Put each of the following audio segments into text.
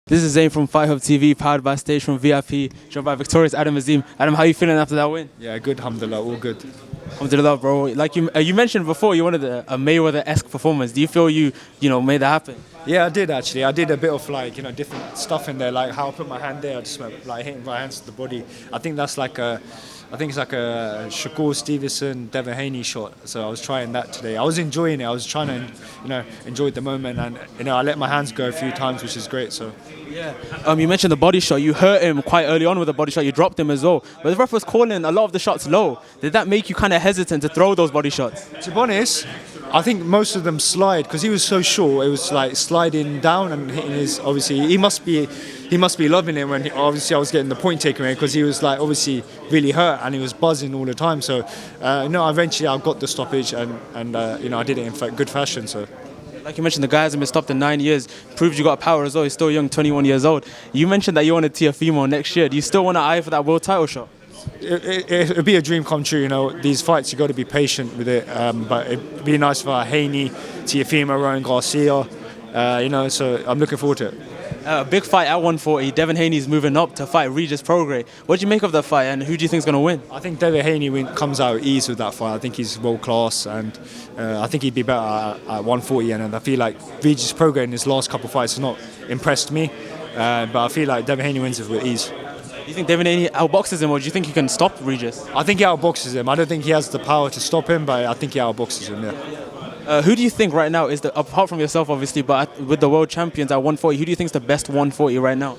This is Zayn from Fight Hub TV, powered by stagefront.vip, joined by victorious Adam Azim. Adam, how are you feeling after that win? Yeah, good, alhamdulillah, all good. Alhamdulillah, bro. Like you mentioned before, you wanted a Mayweather-esque performance. Do you feel you made that happen? Yeah, I did actually. I did a bit of different stuff in there, like how I put my hand there. I just went like hitting my hands to the body. I think it's like a Shakur Stevenson, Devin Haney shot. So I was trying that today. I was enjoying it. I was trying to, enjoy the moment, and I let my hands go a few times, which is great. So. Yeah. You mentioned the body shot. You hurt him quite early on with the body shot. You dropped him as well. But the ref was calling a lot of the shots low. Did that make you kind of hesitant to throw those body shots? To be honest, I think most of them slide because he was so short. It was like sliding down and hitting his. Obviously, he must be loving it when obviously I was getting the point taken away because he was like obviously really hurt and he was buzzing all the time. So eventually I got the stoppage and I did it in good fashion. So. Like you mentioned, the guy hasn't been stopped in 9 years. Proves you got power as well. He's still young, 21 years old. You mentioned that you wanted Teofimo next year. Do you still want to eye for that world title shot? It'd be a dream come true. These fights, you got to be patient with it. But it'd be nice for Haney, Teofimo, Garcia. So I'm looking forward to it. A big fight at 140. Devin Haney's moving up to fight Regis Prograis. What do you make of that fight, and who do you think is going to win? I think Devin Haney comes out ease with that fight. I think he's world class, and I think he'd be better at 140. And I feel like Regis Prograis in his last couple of fights has not impressed me, but I feel like Devin Haney wins it with ease. Do you think Devin Haney outboxes him, or do you think he can stop Regis? I think he outboxes him. I don't think he has the power to stop him, but I think he outboxes him. Yeah. Who do you think right now is apart from yourself, obviously, but with the world champions at 140, who do you think is the best 140 right now?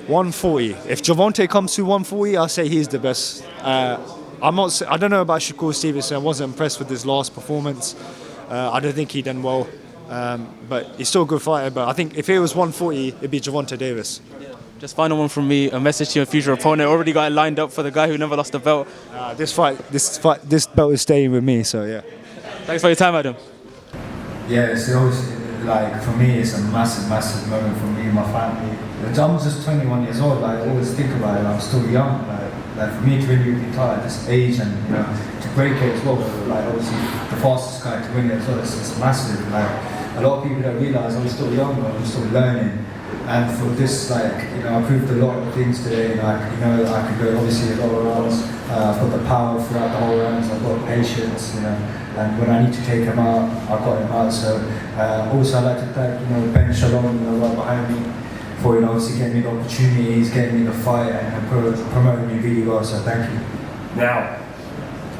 140. If Gervonta comes to 140, I'll say he's the best. I don't know about Shakur Stevenson. I wasn't impressed with his last performance. I don't think he done well, but he's still a good fighter. But I think if it was 140, it'd be Gervonta Davis. Just final one from me. A message to your future opponent. Already got it lined up for the guy who never lost the belt. This belt is staying with me. So yeah. Thanks for your time, Adam. Yeah, it's always, like, for me, it's a massive moment for me and my family. I'm just 21 years old, I always think about it, I'm still young. Like for me to win European title at this age and, to break it as well, like, obviously, the fastest guy to win it as well, it's massive. Like, a lot of people don't realise I'm still young, I'm still learning. And for this, I proved a lot of things today. I could go obviously a lot of rounds. I've got the power throughout the whole rounds. I've got patience, and when I need to take him out, I've got him out. So also I'd like to thank, Ben Shalom, right behind me, for obviously getting me the opportunities, getting me the fight, and promoting me really well. So thank you. Now,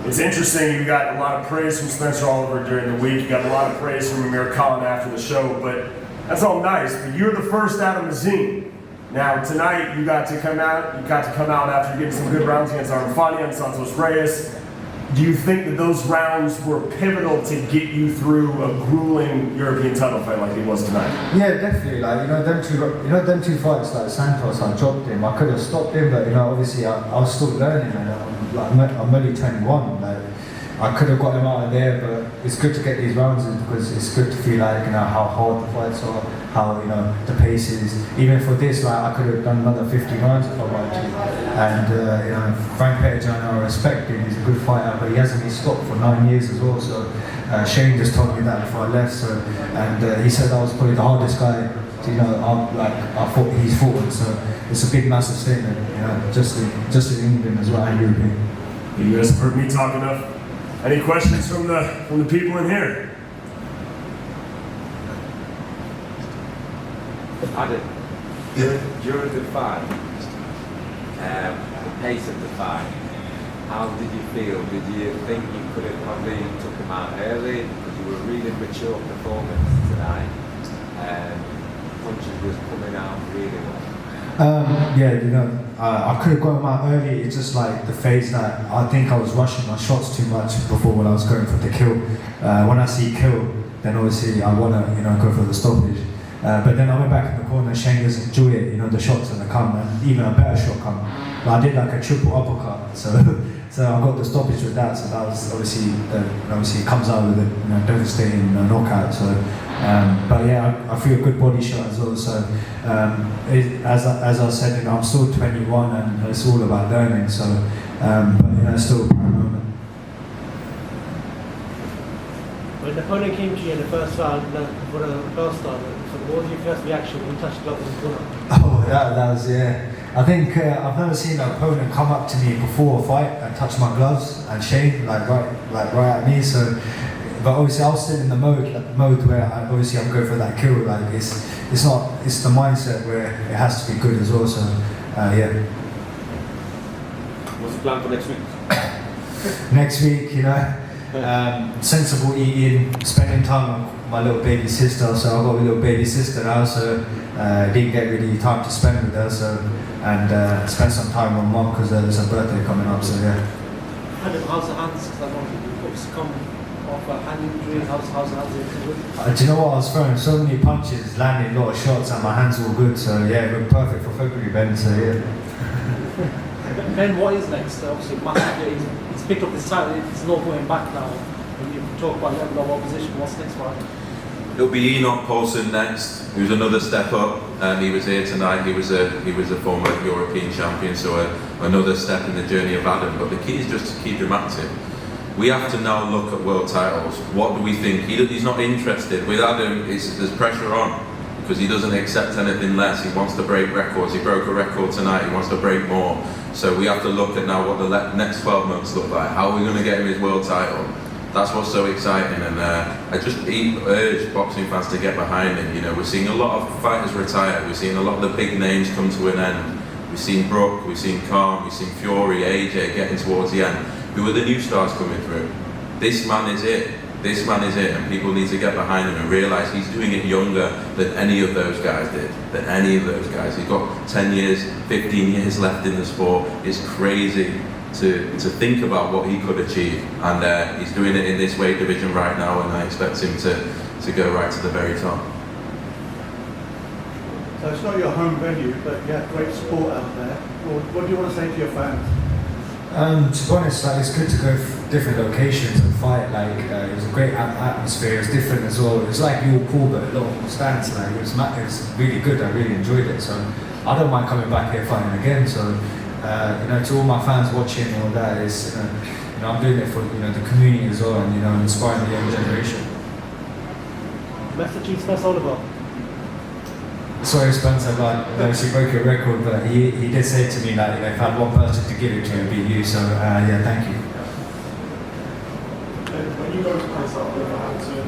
it's interesting. You got a lot of praise from Spencer Oliver during the week. You got a lot of praise from Amir Khan after the show, but. That's all nice, but you're the first Adam Azim. Now tonight you got to come out after getting some good rounds against Armafani and Santos Reyes. Do you think that those rounds were pivotal to get you through a grueling European title fight like it was tonight? Yeah, definitely. Them two fights, like Santos, I dropped him. I could have stopped him, but obviously I was still learning, and I'm only 21. I could have got him out of there, but it's good to get these rounds in because it's good to feel like how hard the fights are, how the pace is. Even for this, I could have done another 50 rounds if I wanted to. And Frank Petterjohn, I respect him. He's a good fighter, but he hasn't been stopped for 9 years as well. So Shane just told me that before I left. So he said I was probably the hardest guy. I thought he's fought. So it's a big, massive statement. Just in England as well and European. You guys have heard me talk enough. Any questions from the people in here? Adam, during the fight, the pace of the fight, how did you feel? Did you think you could have probably took him out early? Because you were really mature performance tonight. Punches was coming out really well. I could have got him out early. It's just like the phase that I think I was rushing my shots too much before when I was going for the kill. When I see kill, then obviously I want to go for the stoppage. But then I went back in the corner. Shane doesn't enjoy it. The shots that come, and even a better shot come. But I did like a triple uppercut, so I got the stoppage with that. So that was obviously it comes out with a devastating knockout. So. But yeah, I feel a good body shot as well. So as I said, I'm still 21 and it's all about learning. So but still a moment. When the opponent came to you in the first round for the bell start, so what was your first reaction when you touched gloves and corner? Oh, that was, yeah. I think I've never seen an opponent come up to me before a fight and touch my gloves and shake right at me. So, but obviously I was still in the mode where I'm going for that kill. Like it's the mindset where it has to be good as well. So, yeah. What's the plan for next week? Next week, sensible eating, spending time with my little baby sister. So I've got a little baby sister now, so didn't get really time to spend with her. So and spend some time with mum because there's her birthday coming up. So yeah. Adam, how's the hands? Because I want to come off a hand injury. How's the hands? Do you know what? I was throwing so many punches, landing a lot of shots, and my hands were good. So yeah, we're perfect for February, Ben. So yeah. Ben, what is next? Obviously, massively, he's picked up this title. It's not going back now. When you talk about level of opposition, what's next for him? It'll be Enoch Paulson next, who's another step up. He was here tonight. He was a former European champion, so another step in the journey of Adam. But the key is just to keep him active. We have to now look at world titles. What do we think? He's not interested. With Adam, there's pressure on because he doesn't accept anything less. He wants to break records. He broke a record tonight. He wants to break more. So we have to look at now what the next 12 months look like. How are we going to get him his world title? That's what's so exciting, and I just urge boxing fans to get behind him. We're seeing a lot of fighters retire. We're seeing a lot of the big names come to an end. We've seen Brook, we've seen Khan, we've seen Fury, AJ getting towards the end. Who are the new stars coming through? This man is it. This man is it, and people need to get behind him and realise he's doing it younger than any of those guys did. He's got 10 years, 15 years left in the sport. It's crazy to think about what he could achieve, and he's doing it in this weight division right now, and I expect him to go right to the very top. So it's not your home venue, but you have great support out there. What do you want to say to your fans? To be honest, it's good to go different locations and fight. It was a great atmosphere. It was different as well. It was like your pool, but a lot more stands. It was really good. I really enjoyed it. So I don't mind coming back here fighting again. So to all my fans watching, all that is, I'm doing it for the community as well, and inspiring the young generation. Message Spence Oliver. Sorry, Spencer, but she broke your record, but he did say to me that if I had one person to give it to, it'd be you. So yeah, thank you. When you go to places like Wolverhampton,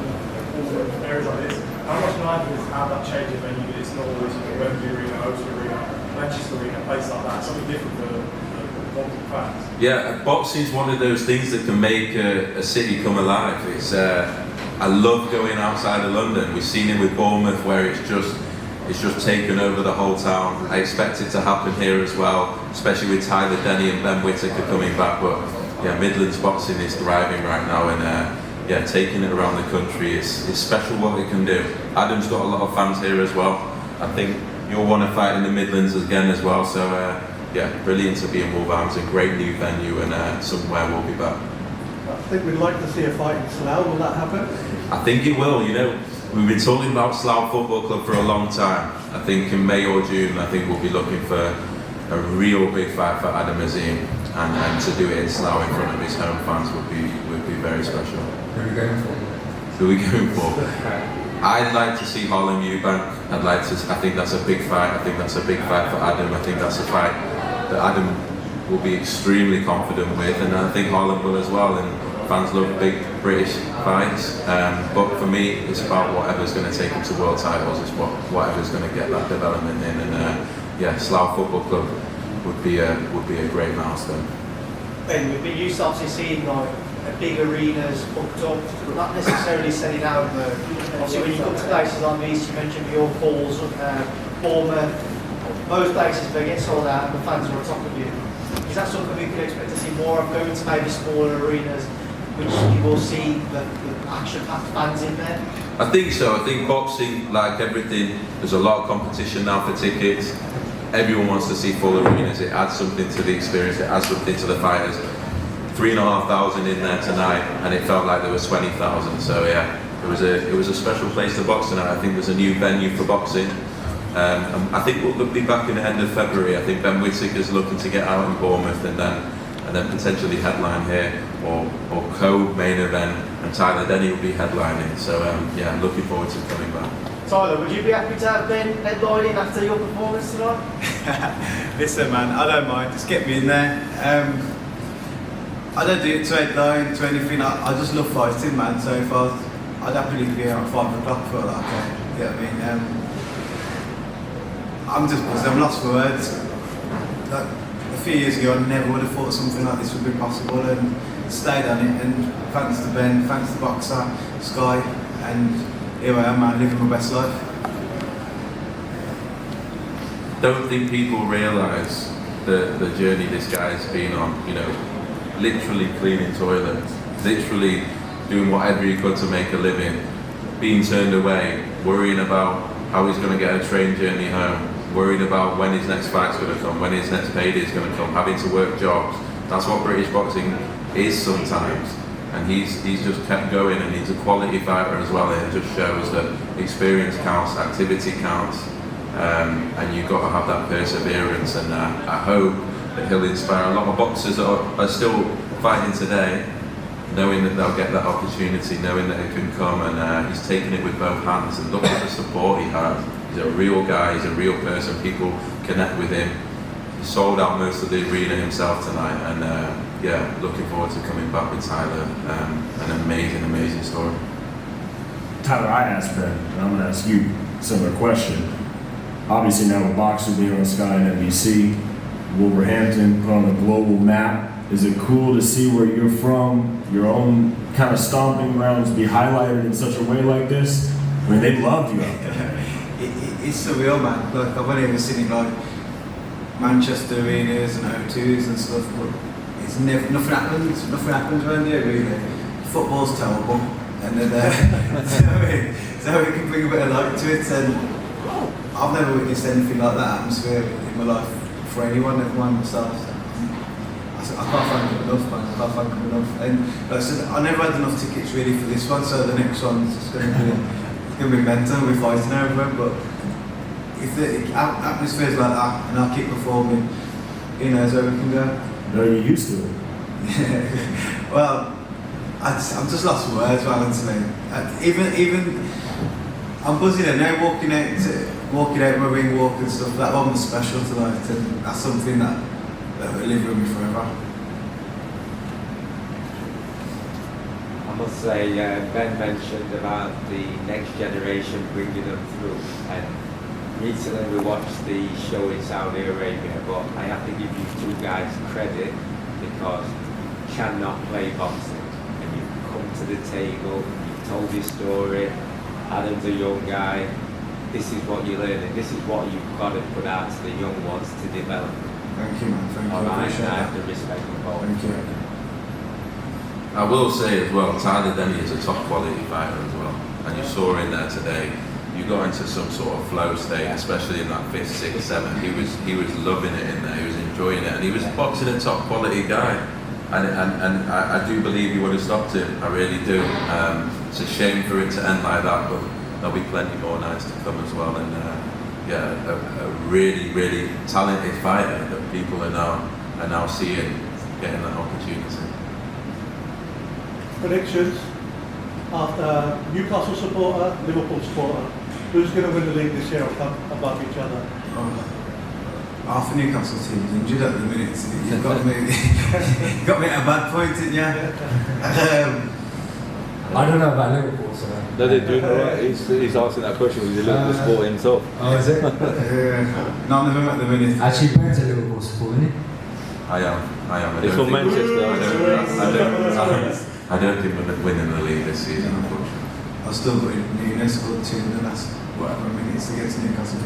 all areas like this, how much life is how that changes when it's not always Wembley Arena, O2 Arena, Manchester Arena, places like that? Something different for boxing fans. Yeah, boxing is one of those things that can make a city come alive. It's I love going outside of London. We've seen it with Bournemouth, where it's just taken over the whole town. I expect it to happen here as well, especially with Tyler Denny and Ben Whittaker coming back. But yeah, Midlands boxing is thriving right now, and taking it around the country is special what it can do. Adam's got a lot of fans here as well. I think you'll want to fight in the Midlands again as well. So brilliant to be in Wolverhampton, great new venue, and somewhere we'll be back. I think we'd like to see a fight in Slough. Will that happen? I think it will. We've been talking about Slough Football Club for a long time. I think in May or June, we'll be looking for a real big fight for Adam Azim, and to do it in Slough in front of his home fans would be very special. Who are we going for? I'd like to see Harlem Eubank. I think that's a big fight. I think that's a big fight for Adam. I think that's a fight that Adam will be extremely confident with, and I think Harlem will as well. And fans love big British fights, but for me, it's about whatever's going to take him to world titles. It's whatever's going to get that development in, and Slough Football Club would be a great milestone. Ben, we've been used to obviously seeing big arenas booked up, but not necessarily selling out. Obviously, when you come to places like these, you mentioned York Halls, Bournemouth, most places they get sold out and the fans are on top of you. Is that something we could expect to see more of, going to maybe smaller arenas, which you will see the action-packed fans in there? I think so. I think boxing, like everything, there's a lot of competition now for tickets. Everyone wants to see full arenas. It adds something to the experience. It adds something to the fighters. 3,500 in there tonight, and it felt like there was 20,000. So yeah, it was a special place to box tonight. I think there's a new venue for boxing. I think we'll be back in the end of February. I think Ben Whittaker's looking to get out in Bournemouth, and then potentially headline here or co-main event and Tyler Denny will be headlining. So yeah, I'm looking forward to coming back. Tyler, would you be happy to have Ben headlining after your performance tonight? Listen, man, I don't mind. Just get me in there. I don't do it to headline, to anything. I just love fighting, man. So if I'd happily be here at 5 o'clock for that. Okay, you know what I mean? I'm just buzzed. I'm lost for words. Like, a few years ago, I never would have thought something like this would be possible, and stayed on it. And thanks to Ben, thanks to Boxer, Sky, and here I am, man, living my best life. Don't think people realise the journey this guy's been on. You know, literally cleaning toilets, literally doing whatever he could to make a living, being turned away, worrying about how he's going to get a train journey home, worried about when his next fight's going to come, when his next payday is going to come, having to work jobs. That's what British boxing is sometimes. And he's just kept going, and he's a quality fighter as well. It just shows that experience counts, activity counts, and you've got to have that perseverance. And I hope that he'll inspire a lot of boxers that are still fighting today, knowing that they'll get that opportunity, knowing that it can come, and he's taking it with both hands. And look at the support he has. He's a real guy, he's a real person, people connect with him. He sold out most of the arena himself tonight, and yeah, looking forward to coming back with Tyler. An amazing, amazing story. Tyler, I asked Ben, and I'm going to ask you a similar question. Obviously now with Boxer being on Sky and NBC, Wolverhampton put on the global map. Is it cool to see where you're from, your own kind of stomping grounds, be highlighted in such a way like this? I mean, they loved you out there. It's surreal, man. Like, I've only ever seen it like Manchester arenas and O2s and stuff, but it's nothing happens around here really. Football's terrible, and then so we can bring a bit of light to it. And I've never witnessed anything like that atmosphere in my life for anyone, never mind myself. I can't thank them enough, man. I can't thank them enough. And like I said, I never had enough tickets really for this one, so the next one's just going to be mental. We're fighting over it, but if the atmosphere's like that and I keep performing, who knows where we can go. No, you're used to it. Well, I'm just lost for words, honestly. Even I'm buzzing in now, walking out my ring walk and stuff. That one was special tonight, and that's something that will live with me forever. I must say, Ben mentioned about the next generation bringing them through, and recently we watched the show in Saudi Arabia, but I have to give you two guys credit because you cannot play boxing, and you've come to the table, you've told your story. Adam's a young guy. This is what you're learning. This is what you've got to put out to the young ones to develop. Thank you, man. Thank you. All right, I appreciate I have that. to respect them both. Thank you. I will say as well, Tyler Denny is a top quality fighter as well. And you saw in there today, you got into some sort of flow state, especially in that 5th, 6th, 7th. He was loving it in there, he was enjoying it, and he was boxing a top quality guy. And I do believe he would have stopped him, I really do. It's a shame for it to end like that, but there'll be plenty more nights to come as well. And yeah, a really, really talented fighter that people are now seeing getting that opportunity. Predictions after Newcastle supporter, Liverpool supporter. Who's going to win the league this year or come above each other? Half the Newcastle team is injured at the minute. So you've got me at a bad point, didn't you? I don't know about Liverpool, so. No, they're doing alright. He's asking that question because he's a Liverpool supporter himself. Oh, is it? None of them at the minute. Actually, Ben's a Liverpool supporter, isn't he? I am. It's from Manchester. I don't think we're winning the league this season, unfortunately. I've still got Nunes scored 2 in the last whatever minutes against Newcastle.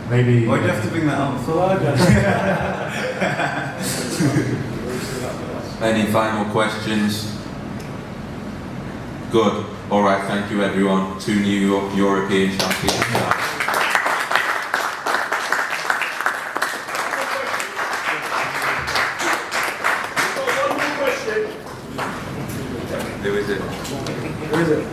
Maybe. Why'd you have to bring that up for? Any final questions? Good. All right. Thank you, everyone. 2 new European champions. Who is it? Who is it?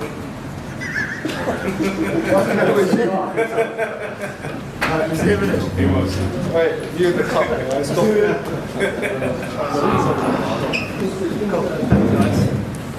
He was. Wait, you in the cup anyway, stop.